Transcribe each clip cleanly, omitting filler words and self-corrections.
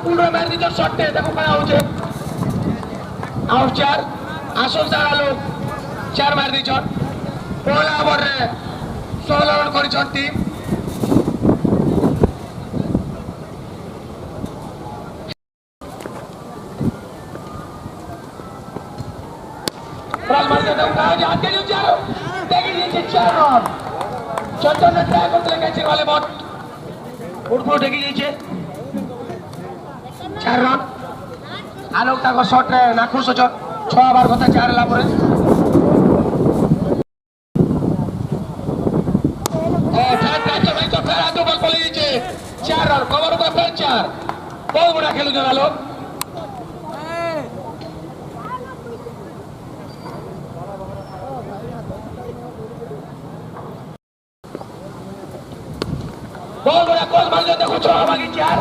पुनः मार दीजन शॉटे देखो काय होचे आउट 4 आसो सारा लोग 4 मार दीजन पहला ओवर रे 16 रन करिसन टीम क्रॉस मारते तो काय जे हाथ के चार देखी नीचे 4 रन चंदन ट्राई करते कैचे वाले बॉट उठो देखी नीचे 4 रन आलोक ताको शॉट रे नाखुश छ 6 बार कथा 4 ला परे ए फैन कैच भाई तो फेरा दो बॉल पले नीचे 4 रन कवर ऊपर फिर 4 बहुत बड़ा खेलु जरा लोग बहुत बड़ा कॉल मार दे देखो 6 बाकी 4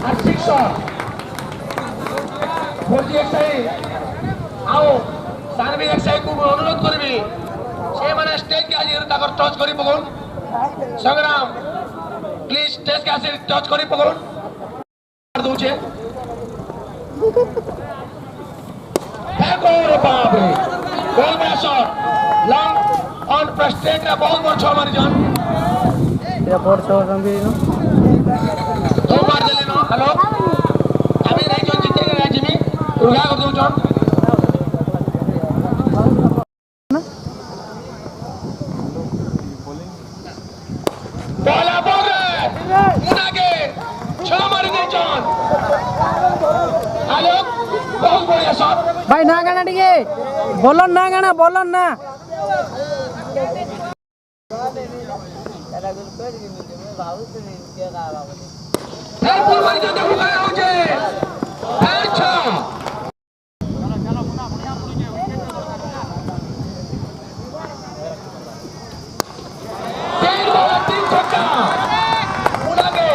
और 6 शॉट बोलती एक सही आओ सानवी एक सही को अनुरोध करबी से माने स्टेज के आजी ताकर टच करी पगोन संग्राम प्लीज स्टेज के आसी टच करी पगोन कर दूचे एक और बाप रे गोल में शॉट लॉन्ग ऑन फ्रस्ट्रेट रे बहुत बड़ 6 मारी जान ये बोर्ड शो रंगी नो दो मार देले नो हेलो अभी नहीं जो जीते के राजी में रुगा कर दो जॉन पहला बॉल मुना के 6 मार दे जॉन हेलो बहुत बढ़िया शॉट भाई ना गाना टिके बोलन ना पुल मारी जो देखो काय होचे अच्छा तीन बॉल 3 छक्का मुना के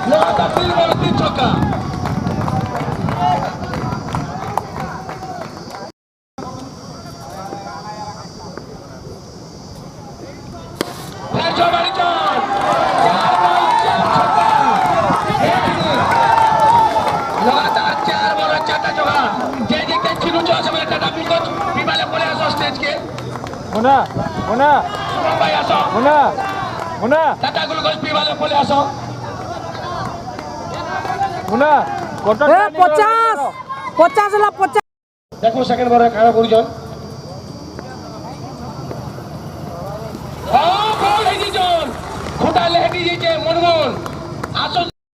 लगातार 3 बॉल 3 छक्का फिर मारी जान 4 बॉल 4 छक्का लगातार 4 बॉल 4 छक्का जे जे के छिनु जो समय टाटा बिल्कुल विमाले बोले आसो स्टेज के मुना भाई आसो मुना टाटा ग्लूकोज विमाले बोले आसो मुना कोटा ए 50 ला 50 देखो सेकंड बॉल खाना गुरुजन गोल है जी जन खुटा लेहटी जी के मनमोहन आसो